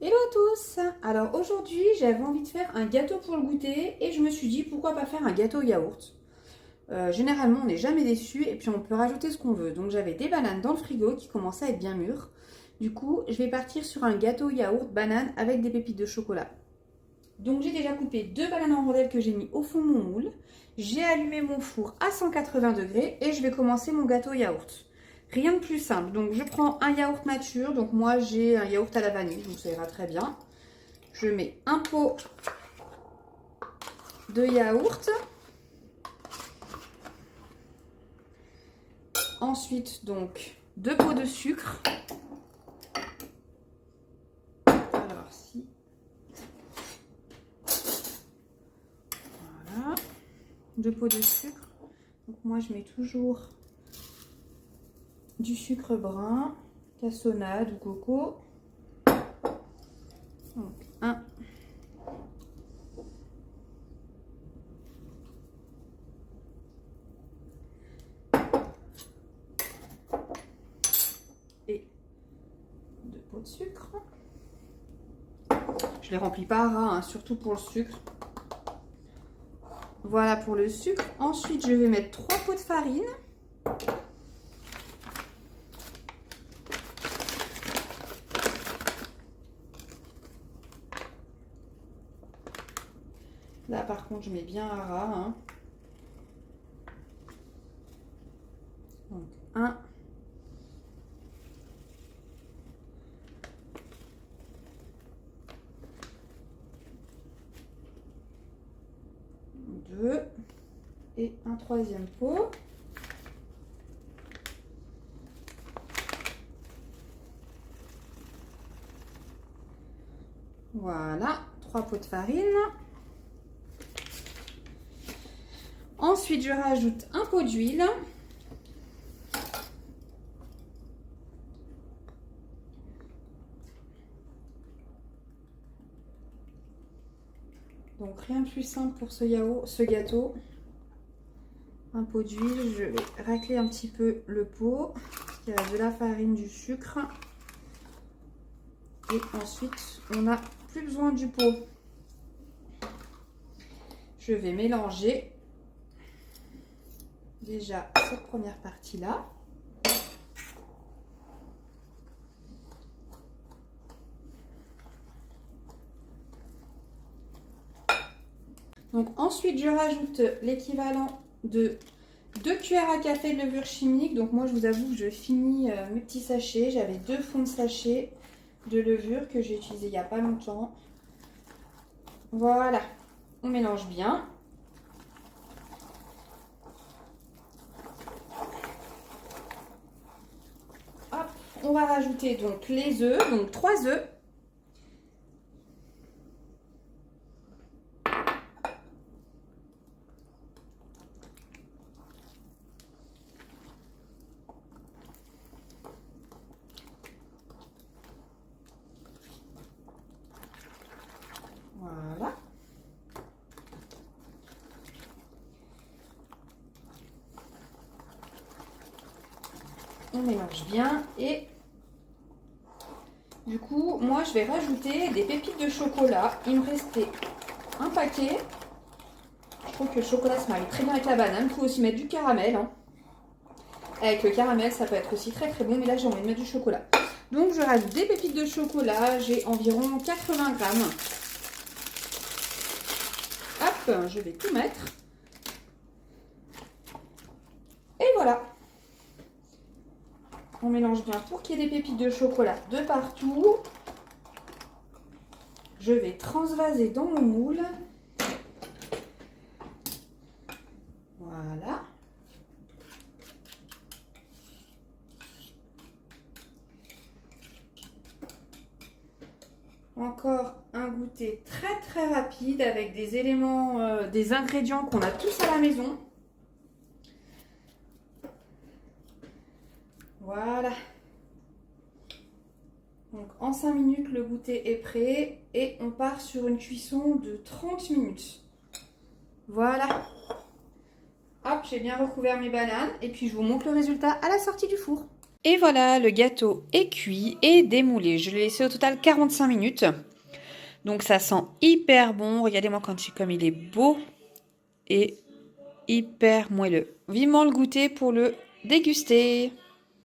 Hello à tous! Alors aujourd'hui j'avais envie de faire un gâteau pour le goûter et je me suis dit pourquoi pas faire un gâteau yaourt. Généralement on n'est jamais déçu et puis on peut rajouter ce qu'on veut. Donc j'avais des bananes dans le frigo qui commençaient à être bien mûres. Du coup je vais partir sur un gâteau yaourt banane avec des pépites de chocolat. Donc j'ai déjà coupé 2 bananes en rondelles que j'ai mis au fond de mon moule. J'ai allumé mon four à 180 degrés et je vais commencer mon gâteau yaourt. Rien de plus simple. Donc je prends un yaourt nature. Donc moi j'ai un yaourt à la vanille, donc ça ira très bien. Je mets un pot de yaourt. Ensuite donc 2 pots de sucre. Alors si. Voilà. 2 pots de sucre. Donc moi je mets toujours du sucre brun, cassonade ou coco. Donc un. Et 2 pots de sucre. Je les remplis pas à ras, hein, surtout pour le sucre. Voilà pour le sucre. Ensuite, je vais mettre 3 pots de farine. Là, par contre, je mets bien à ras. Hein. Donc, 1. Deux. Et un troisième pot. Voilà, 3 pots de farine. Ensuite, je rajoute un pot d'huile. Donc, rien de plus simple pour ce gâteau. Un pot d'huile, je vais racler un petit peu le pot. Il y a de la farine, du sucre. Et ensuite, on n'a plus besoin du pot. Je vais mélanger déjà cette première partie-là. Donc ensuite, je rajoute l'équivalent de 2 cuillères à café de levure chimique. Donc moi, je vous avoue que je finis mes petits sachets. J'avais 2 fonds de sachets de levure que j'ai utilisé il n'y a pas longtemps. Voilà, on mélange bien. Hop, on va rajouter donc les œufs, donc 3 œufs. Voilà. On mélange bien et du coup, moi je vais rajouter des pépites de chocolat. Il me restait un paquet. Je trouve que le chocolat se marie très bien avec la banane. Il faut aussi mettre du caramel. Hein. Avec le caramel, ça peut être aussi très très bon, mais là j'ai envie de mettre du chocolat. Donc je rajoute des pépites de chocolat. J'ai environ 80 grammes. Hop, je vais tout mettre. Et voilà. On mélange bien pour qu'il y ait des pépites de chocolat de partout. Je vais transvaser dans mon moule. Voilà. Encore un goûter très très rapide avec des éléments, des ingrédients qu'on a tous à la maison. Voilà. Donc en 5 minutes, le goûter est prêt et on part sur une cuisson de 30 minutes. Voilà. Hop, j'ai bien recouvert mes bananes et puis je vous montre le résultat à la sortie du four. Et voilà, le gâteau est cuit et démoulé. Je l'ai laissé au total 45 minutes. Donc ça sent hyper bon. Regardez-moi comme il est beau et hyper moelleux. Vivement le goûter pour le déguster.